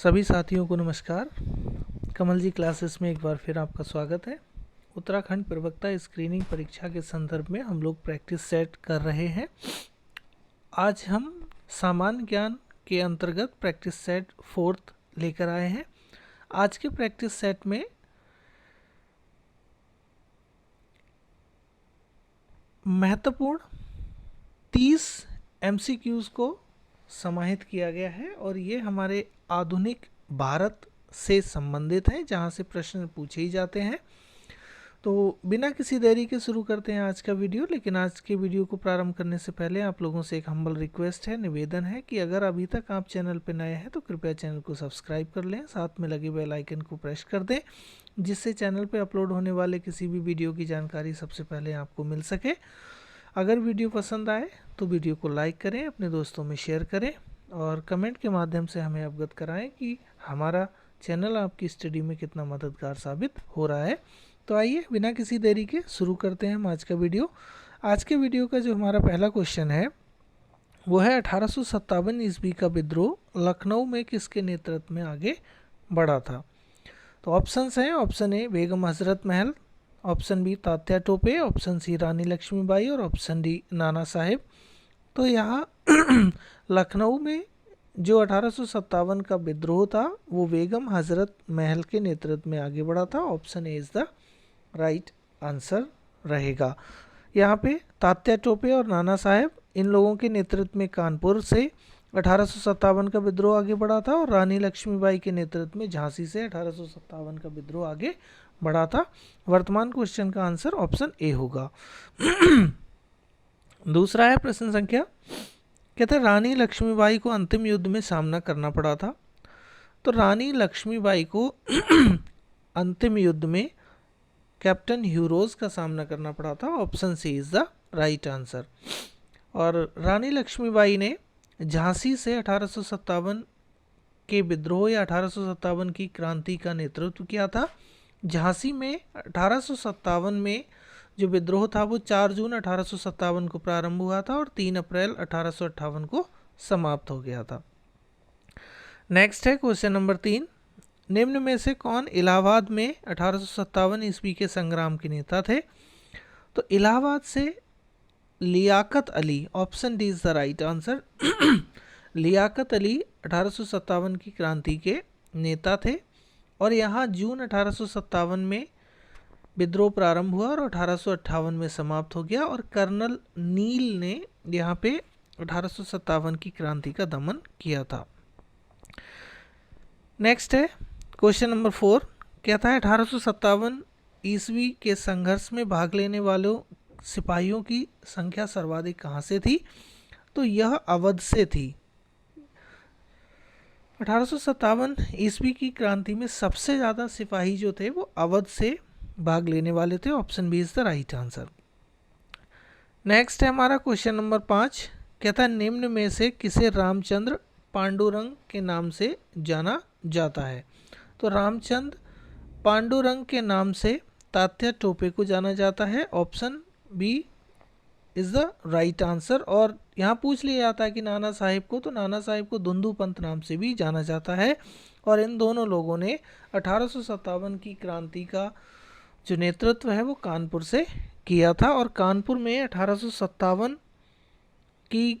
सभी साथियों को नमस्कार। कमल जी क्लासेस में एक बार फिर आपका स्वागत है। उत्तराखंड प्रवक्ता स्क्रीनिंग परीक्षा के संदर्भ में हम लोग प्रैक्टिस सेट कर रहे हैं। आज हम सामान्य ज्ञान के अंतर्गत प्रैक्टिस सेट 4th लेकर आए हैं। आज के प्रैक्टिस सेट में महत्वपूर्ण 30 MCQs को समाहित किया गया है और ये हमारे आधुनिक भारत से संबंधित हैं, जहाँ से प्रश्न पूछे ही जाते हैं। तो बिना किसी देरी के शुरू करते हैं आज का वीडियो। लेकिन आज के वीडियो को प्रारंभ करने से पहले आप लोगों से एक हम्बल रिक्वेस्ट है, निवेदन है कि अगर अभी तक आप चैनल पर नए हैं तो कृपया चैनल को सब्सक्राइब कर लें, साथ में लगे बेल आइकन को प्रेस कर दें, जिससे चैनल पर अपलोड होने वाले किसी भी वीडियो की जानकारी सबसे पहले आपको मिल सके। अगर वीडियो पसंद आए तो वीडियो को लाइक करें, अपने दोस्तों में शेयर करें और कमेंट के माध्यम से हमें अवगत कराएं कि हमारा चैनल आपकी स्टडी में कितना मददगार साबित हो रहा है। तो आइए बिना किसी देरी के शुरू करते हैं हम आज का वीडियो। आज के वीडियो का जो हमारा पहला क्वेश्चन है वो है 1857 ईस्वी का विद्रोह लखनऊ में किसके नेतृत्व में आगे बढ़ा था। तो ऑप्शंस हैं, option A Begum Hazrat Mahal, option B Tatya Tope, option C Rani Lakshmibai और ऑप्शन डी नाना साहेब। तो यहाँ लखनऊ में जो 1857 का विद्रोह था वो बेगम हजरत महल के नेतृत्व में आगे बढ़ा था। Option A is the right answer रहेगा। यहाँ पे तात्या टोपे और नाना साहेब इन लोगों के नेतृत्व में कानपुर से 1857 का विद्रोह आगे बढ़ा था और रानी लक्ष्मीबाई के नेतृत्व में झांसी से 1857 का विद्रोह आगे बढ़ा था। वर्तमान क्वेश्चन का आंसर ऑप्शन ए होगा। दूसरा है प्रश्न संख्या, कहते हैं रानी लक्ष्मीबाई को अंतिम युद्ध में सामना करना पड़ा था। तो रानी लक्ष्मीबाई को अंतिम युद्ध में कैप्टन ह्यूरोज का सामना करना पड़ा था। Option C is the right answer. और रानी लक्ष्मीबाई ने झांसी से 1857 के विद्रोह या 1857 की क्रांति का नेतृत्व किया था। झांसी में 1857 में जो विद्रोह था वो 4 जून 1857 को प्रारंभ हुआ था और 3 अप्रैल 1858 को समाप्त हो गया था। नेक्स्ट है क्वेश्चन नंबर 3, निम्न में से कौन इलाहाबाद में 1857 ईस्वी के संग्राम के नेता थे। तो इलाहाबाद से Liaquat Ali, option D is the right answer. Liaquat Ali 1857 की क्रांति के नेता थे और यहाँ जून 1857 में विद्रोह प्रारंभ हुआ और 1858 में समाप्त हो गया और कर्नल नील ने यहाँ पे 1857 की क्रांति का दमन किया था। नेक्स्ट है क्वेश्चन नंबर 4, कहता है 1857 ईस्वी के संघर्ष में भाग लेने वालों सिपाहियों की संख्या सर्वाधिक कहाँ से थी। तो यह अवध से थी। 1857 ईस्वी की क्रांति में सबसे ज़्यादा सिपाही जो थे वो अवध से भाग लेने वाले थे। Option B is the right answer. Next है हमारा क्वेश्चन नंबर 5, कहता है निम्न में से किसे रामचंद्र पांडुरंग के नाम से जाना जाता है। तो रामचंद्र पांडुरंग के नाम से तात्या टोपे को जाना जाता है। Option B is the right answer. और यहाँ पूछ लिया जाता है कि नाना साहिब को, तो नाना साहिब को धुंधु पंत नाम से भी जाना जाता है और इन दोनों लोगों ने 1857 की क्रांति का जो नेतृत्व है वो कानपुर से किया था और कानपुर में 1857 की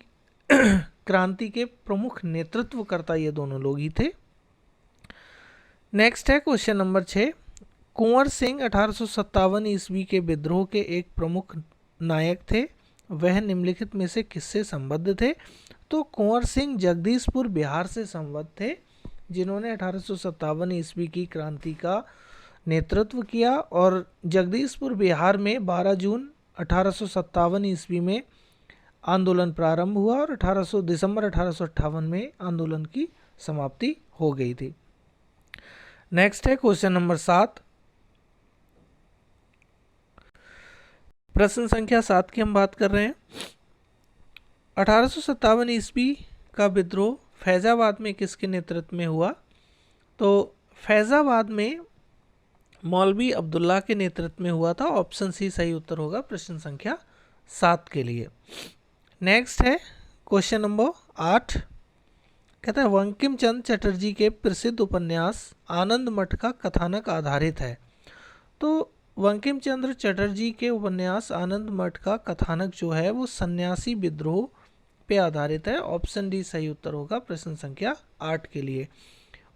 क्रांति के प्रमुख नेतृत्वकर्ता ये दोनों लोग ही थे। नेक्स्ट है क्वेश्चन नंबर 6, कुंवर सिंह 1857 ईस्वी के विद्रोह के एक प्रमुख नायक थे, वह निम्नलिखित में से किससे संबद्ध थे। तो कुंवर सिंह जगदीशपुर बिहार से संबद्ध थे, जिन्होंने 1857 ईस्वी की क्रांति का नेतृत्व किया और जगदीशपुर बिहार में 12 जून 1857 ईस्वी में आंदोलन प्रारंभ हुआ और दिसंबर 1858 में आंदोलन की समाप्ति हो गई थी। नेक्स्ट है क्वेश्चन नंबर 7, प्रश्न संख्या 7 की हम बात कर रहे हैं। 1857 ईस्वी का विद्रोह फैजाबाद में किसके नेतृत्व में हुआ। तो फैजाबाद में मौलवी अब्दुल्ला के नेतृत्व में हुआ था। ऑप्शन सी सही उत्तर होगा प्रश्न संख्या 7 के लिए। नेक्स्ट है क्वेश्चन नंबर 8, कहता है बंकिम चंद्र चटर्जी के प्रसिद्ध उपन्यास आनंद मठ का कथानक आधारित है। तो बंकिम चंद्र चटर्जी के उपन्यास आनंद मठ का कथानक जो है वो सन्यासी विद्रोह पे आधारित है। ऑप्शन डी सही उत्तर होगा प्रश्न संख्या 8 के लिए।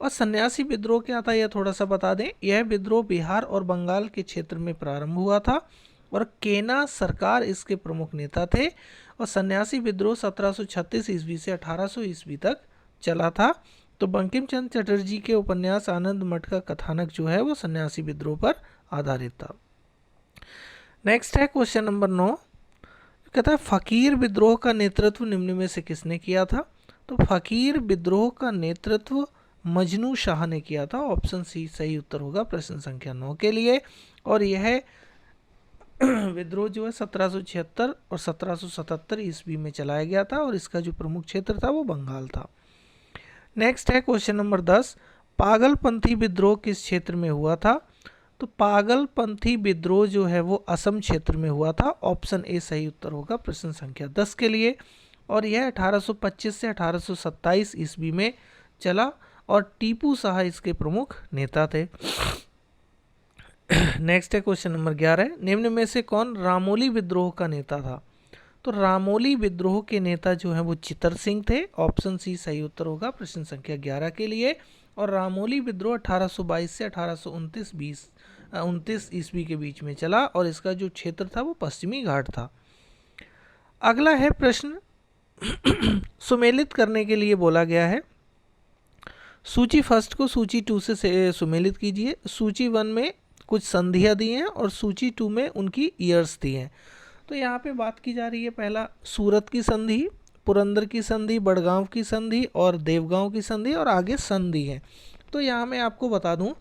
और सन्यासी विद्रोह क्या था यह थोड़ा सा बता दें। यह विद्रोह बिहार और बंगाल के क्षेत्र में प्रारंभ हुआ था और केना सरकार इसके प्रमुख नेता थे। और सन्यासी विद्रोह 1736 ईस्वी से 1800 ईस्वी तक चला था। तो बंकिम चंद्र चटर्जी के उपन्यास आनंद मठ का कथानक जो है वो सन्यासी विद्रोह पर आधारित था। नेक्स्ट है क्वेश्चन नंबर 9। कहता है फकीर विद्रोह का नेतृत्व निम्न में से किसने किया था। तो फकीर विद्रोह का नेतृत्व मजनू शाह ने किया था। ऑप्शन सी सही उत्तर होगा प्रश्न संख्या 9 के लिए। और यह विद्रोह जो है 1776 और 1777 ईस्वी में चलाया गया था और इसका जो प्रमुख क्षेत्र था वो बंगाल था। नेक्स्ट है क्वेश्चन नंबर 10। पागलपंथी विद्रोह किस क्षेत्र में हुआ था। तो पागलपंथी विद्रोह जो है वो असम क्षेत्र में हुआ था। ऑप्शन ए सही उत्तर होगा प्रश्न संख्या 10 के लिए। और यह 1825 से 1827 ईस्वी में चला और टीपू शाह इसके प्रमुख नेता थे। नेक्स्ट है क्वेश्चन नंबर 11। निम्न में से कौन रामोली विद्रोह का नेता था। तो रामोली विद्रोह के नेता जो है वो चितर सिंह थे। ऑप्शन सी सही उत्तर होगा प्रश्न संख्या 11 के लिए। और रामोली विद्रोह 1822 से 1829 ईस्वी के बीच में चला और इसका जो क्षेत्र था वो पश्चिमी घाट था। अगला है प्रश्न सुमेलित करने के लिए बोला गया है। सूची फर्स्ट को सूची 2 से सुमेलित कीजिए। सूची 1 में कुछ संधियाँ दी हैं और सूची 2 में उनकी ईयर्स दी हैं। तो यहाँ पे बात की जा रही है पहला सूरत की संधि, पुरंदर की संधि, बड़गांव की संधि और देवगांव की संधि और आगे संधि है। तो यहाँ मैं आपको बता दूँ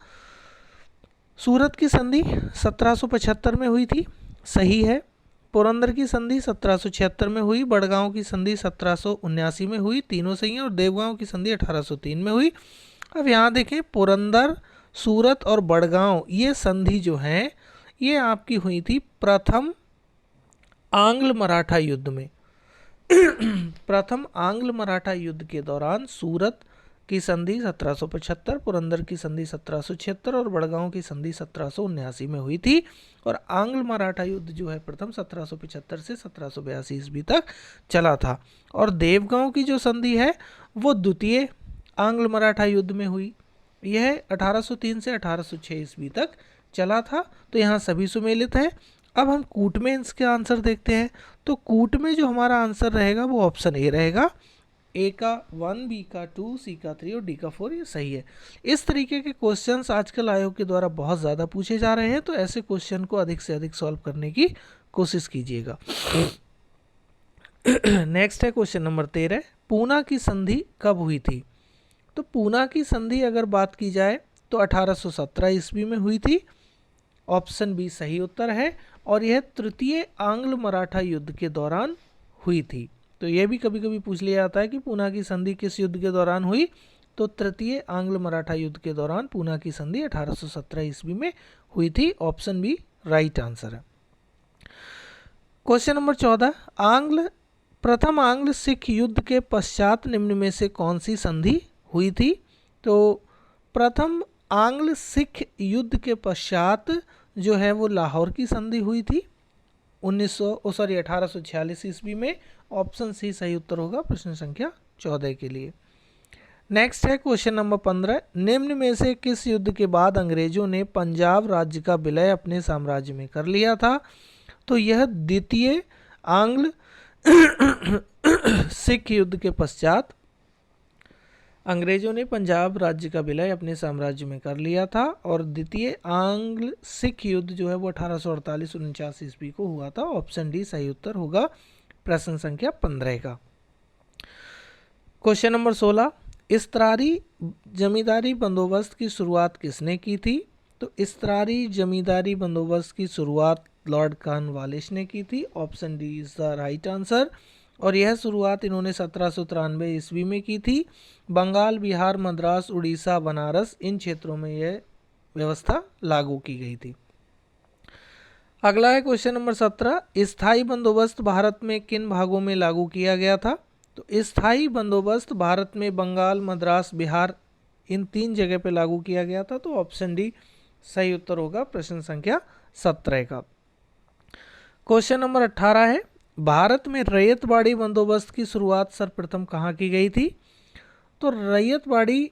सूरत की संधि 1775 में हुई थी, सही है। पुरंदर की संधि 1776 में हुई, बड़गांव की संधि 1779 में हुई, तीनों सही हैं। और देवगांव की संधि 1803 में हुई। अब यहाँ देखें पुरंदर, सूरत और बड़गांव ये संधि जो है ये आपकी हुई थी प्रथम आंग्ल मराठा युद्ध में। प्रथम आंग्ल मराठा युद्ध के दौरान सूरत की संधि 1775, पुरंदर की संधि 1776 और बड़गांव की संधि 1779 में हुई थी। और आंग्ल मराठा युद्ध जो है प्रथम 1775 से 1782 ईस्वी तक चला था। और देवगांव की जो संधि है वो द्वितीय आंग्ल मराठा युद्ध में हुई। यह 1803 से 1806 ईस्वी तक चला था। तो यहाँ सभी सुमेलित है। अब हम कूट में इसके आंसर देखते हैं। तो कूट में जो हमारा आंसर रहेगा वो ऑप्शन ए रहेगा। ए का 1, बी का 2, सी का 3 और डी का 4 ये सही है। इस तरीके के क्वेश्चंस आजकल आयोग के द्वारा बहुत ज़्यादा पूछे जा रहे हैं। तो ऐसे क्वेश्चन को अधिक से अधिक सॉल्व करने की कोशिश कीजिएगा। नेक्स्ट है क्वेश्चन नंबर 13। पूना की संधि कब हुई थी। तो पूना की संधि अगर बात की जाए तो 1817 ईस्वी में हुई थी। ऑप्शन बी सही उत्तर है। और यह तृतीय आंग्ल मराठा युद्ध के दौरान हुई थी। तो यह भी कभी कभी पूछ लिया जाता है कि पूना की संधि किस युद्ध के दौरान हुई। तो तृतीय आंग्ल मराठा युद्ध के दौरान पूना की संधि 1817 ईस्वी में हुई थी। ऑप्शन बी राइट आंसर है। Question number 14। प्रथम आंग्ल सिख युद्ध के पश्चात निम्न में से कौन सी संधि हुई थी। तो प्रथम आंग्ल सिख युद्ध के पश्चात जो है वो लाहौर की संधि हुई थी 1846 ईस्वी में। ऑप्शन सी सही उत्तर होगा प्रश्न संख्या 14 के लिए। नेक्स्ट है क्वेश्चन नंबर 15। निम्न में से किस युद्ध के बाद अंग्रेजों ने पंजाब राज्य का विलय अपने साम्राज्य में कर लिया था। तो यह द्वितीय आंग्ल सिख युद्ध के पश्चात अंग्रेजों ने पंजाब राज्य का विलय अपने साम्राज्य में कर लिया था। और द्वितीय आंग्ल सिख युद्ध जो है वो 1848-49 ईस्वी को हुआ था। ऑप्शन डी सही उत्तर होगा प्रश्न संख्या 15 का। Question number 16। इसतरारी जमींदारी बंदोबस्त की शुरुआत किसने की थी। तो इसतरारी जमींदारी बंदोबस्त की शुरुआत लॉर्ड कॉर्नवालिस ने की थी। Option D is the right answer. और यह शुरुआत इन्होंने 1793 ईस्वी में की थी। बंगाल, बिहार, मद्रास, उड़ीसा, बनारस इन क्षेत्रों में यह व्यवस्था लागू की गई थी। अगला है क्वेश्चन नंबर 17। स्थायी बंदोबस्त भारत में किन भागों में लागू किया गया था। तो स्थायी बंदोबस्त भारत में बंगाल, मद्रास, बिहार इन 3 जगह पे लागू किया गया था। तो ऑप्शन डी सही उत्तर होगा प्रश्न संख्या 17 का। क्वेश्चन नंबर 18 है, भारत में रैयतवाड़ी बंदोबस्त की शुरुआत सर्वप्रथम कहाँ की गई थी? तो रैयतवाड़ी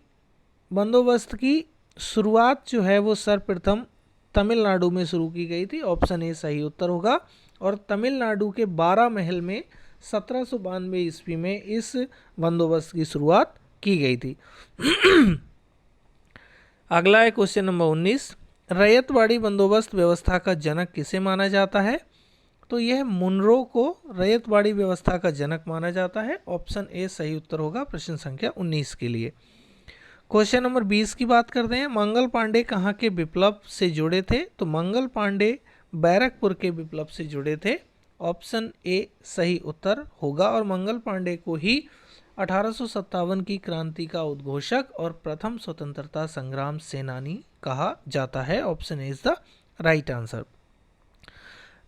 बंदोबस्त की शुरुआत जो है वो सर्वप्रथम तमिलनाडु में शुरू की गई थी। ऑप्शन ए सही उत्तर होगा। और तमिलनाडु के 12 महल में 1792 ईस्वी में इस बंदोबस्त की शुरुआत की गई थी। अगला है क्वेश्चन नंबर 19, रैयतवाड़ी बंदोबस्त व्यवस्था का जनक किसे माना जाता है? तो यह मुनरो को रैयतवाड़ी व्यवस्था का जनक माना जाता है। ऑप्शन ए सही उत्तर होगा प्रश्न संख्या 19 के लिए। क्वेश्चन नंबर 20 की बात करते हैं, मंगल पांडे कहाँ के विप्लव से जुड़े थे? तो मंगल पांडे बैरकपुर के विप्लव से जुड़े थे। ऑप्शन ए सही उत्तर होगा। और मंगल पांडे को ही 1857 की क्रांति का उद्घोषक और प्रथम स्वतंत्रता संग्राम सेनानी कहा जाता है। Option A is the right answer.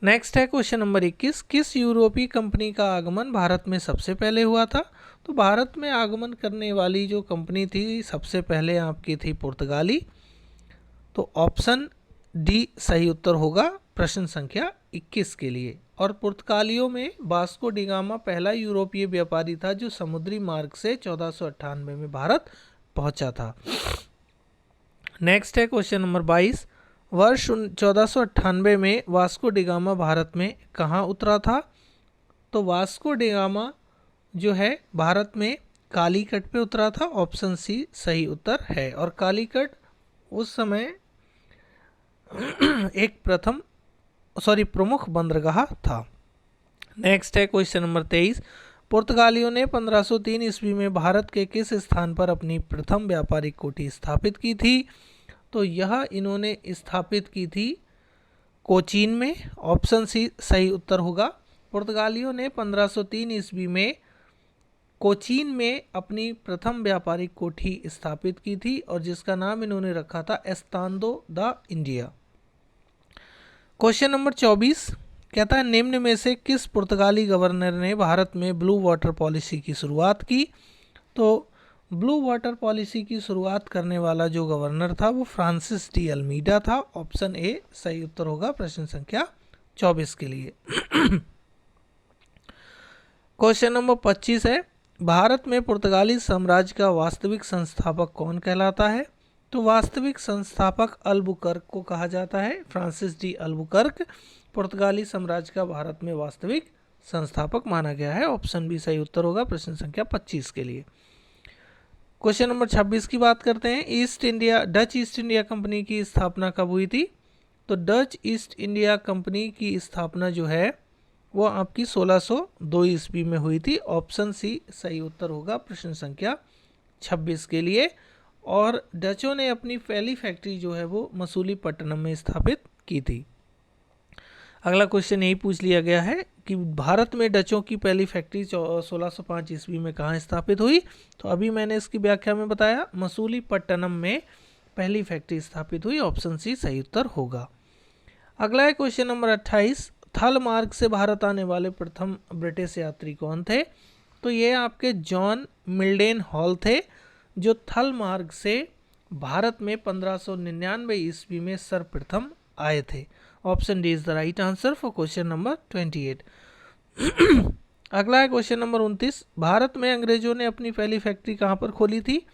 Next है क्वेश्चन नंबर 21, किस यूरोपीय कंपनी का आगमन भारत में सबसे पहले हुआ था? तो भारत में आगमन करने वाली जो कंपनी थी सबसे पहले आपकी थी पुर्तगाली। तो ऑप्शन डी सही उत्तर होगा प्रश्न संख्या 21 के लिए। और पुर्तगालियों में वास्को डी गामा पहला यूरोपीय व्यापारी था जो समुद्री मार्ग से 1498 में भारत पहुंचा था। नेक्स्ट है क्वेश्चन नंबर 22, वर्ष 1498 में वास्को डी गामा भारत में कहाँ उतरा था? तो वास्को डी गामा जो है भारत में कालीकट पे उतरा था। ऑप्शन सी सही उत्तर है। और कालीकट उस समय एक प्रमुख बंदरगाह था। नेक्स्ट है क्वेश्चन नंबर 23, पुर्तगालियों ने 1503 ईस्वी में भारत के किस स्थान पर अपनी प्रथम व्यापारिक कोठी स्थापित की थी? तो यह इन्होंने स्थापित की थी कोचीन में। ऑप्शन सी सही उत्तर होगा। पुर्तगालियों ने 1503 ईस्वी में कोचीन में अपनी प्रथम व्यापारिक कोठी स्थापित की थी और जिसका नाम इन्होंने रखा था एस्तांदो द इंडिया। क्वेश्चन नंबर 24 कहता है, निम्न में से किस पुर्तगाली गवर्नर ने भारत में ब्लू वाटर पॉलिसी की शुरुआत की? तो ब्लू वाटर पॉलिसी की शुरुआत करने वाला जो गवर्नर था वो फ्रांसिस डी अल्मीडा था। ऑप्शन ए सही उत्तर होगा प्रश्न संख्या 24 के लिए। क्वेश्चन नंबर 25 है, भारत में पुर्तगाली साम्राज्य का वास्तविक संस्थापक कौन कहलाता है? तो वास्तविक संस्थापक अल्बुकर्क को कहा जाता है। फ्रांसिस डी अल्बुकर्क पुर्तगाली साम्राज्य का भारत में वास्तविक संस्थापक माना गया है। ऑप्शन बी सही उत्तर होगा प्रश्न संख्या 25 के लिए। क्वेश्चन नंबर 26 की बात करते हैं, डच ईस्ट इंडिया कंपनी की स्थापना कब हुई थी? तो डच ईस्ट इंडिया कंपनी की स्थापना जो है वो आपकी 1602 ईस्वी में हुई थी। ऑप्शन सी सही उत्तर होगा प्रश्न संख्या 26 के लिए। और डचों ने अपनी पहली फैक्ट्री जो है वो मसूलीपट्टनम में स्थापित की थी। अगला क्वेश्चन यही पूछ लिया गया है कि भारत में डचों की पहली फैक्ट्री 1605 ईस्वी में कहाँ स्थापित हुई? तो अभी मैंने इसकी व्याख्या में बताया, मसूलीपट्टनम में पहली फैक्ट्री स्थापित हुई। ऑप्शन सी सही उत्तर होगा। अगला है क्वेश्चन नंबर 28, थल मार्ग से भारत आने वाले प्रथम ब्रिटिश यात्री कौन थे? तो ये आपके जॉन मिल्डेन हॉल थे जो थल मार्ग से भारत में 1599 ईस्वी में सर्वप्रथम आए थे। Option D is the right answer for question number 28। अगला है क्वेश्चन नंबर 29, भारत में अंग्रेजों ने अपनी पहली फैक्ट्री कहाँ पर खोली थी?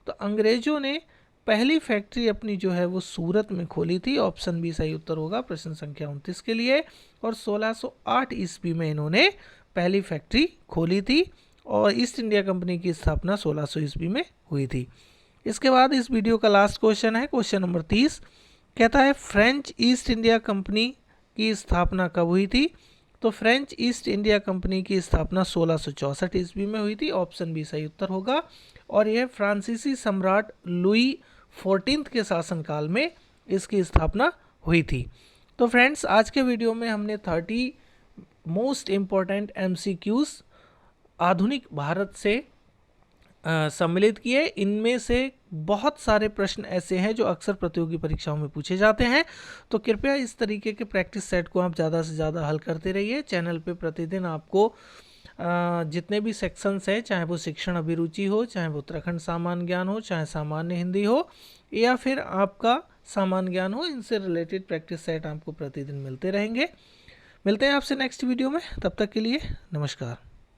तो अंग्रेजों ने पहली फैक्ट्री अपनी जो है वो सूरत में खोली थी। ऑप्शन बी सही उत्तर होगा प्रश्न संख्या 29 के लिए। और 1608 ईस्वी में इन्होंने पहली फैक्ट्री खोली थी और ईस्ट इंडिया कंपनी की स्थापना 1600 ईस्वी में हुई थी। इसके बाद इस वीडियो का लास्ट क्वेश्चन है क्वेश्चन नंबर 30, कहता है फ्रेंच ईस्ट इंडिया कंपनी की स्थापना कब हुई थी? तो फ्रेंच ईस्ट इंडिया कंपनी की स्थापना 1664 ईस्वी में हुई थी। ऑप्शन बी सही उत्तर होगा। और यह फ्रांसीसी सम्राट लुई 14 के शासनकाल में इसकी स्थापना हुई थी। तो फ्रेंड्स, आज के वीडियो में हमने 30 मोस्ट इम्पॉर्टेंट MCQs आधुनिक भारत से सम्मिलित किए। इनमें से बहुत सारे प्रश्न ऐसे हैं जो अक्सर प्रतियोगी परीक्षाओं में पूछे जाते हैं। तो कृपया इस तरीके के प्रैक्टिस सेट को आप ज़्यादा से ज़्यादा हल करते रहिए। चैनल पे प्रतिदिन आपको जितने भी सेक्शंस हैं, चाहे वो शिक्षण अभिरुचि हो, चाहे वो उत्तराखंड सामान्य ज्ञान हो, चाहे सामान्य हिंदी हो, या फिर आपका सामान्य ज्ञान हो, इनसे रिलेटेड प्रैक्टिस सेट आपको प्रतिदिन मिलते रहेंगे। मिलते हैं आपसे नेक्स्ट वीडियो में, तब तक के लिए नमस्कार।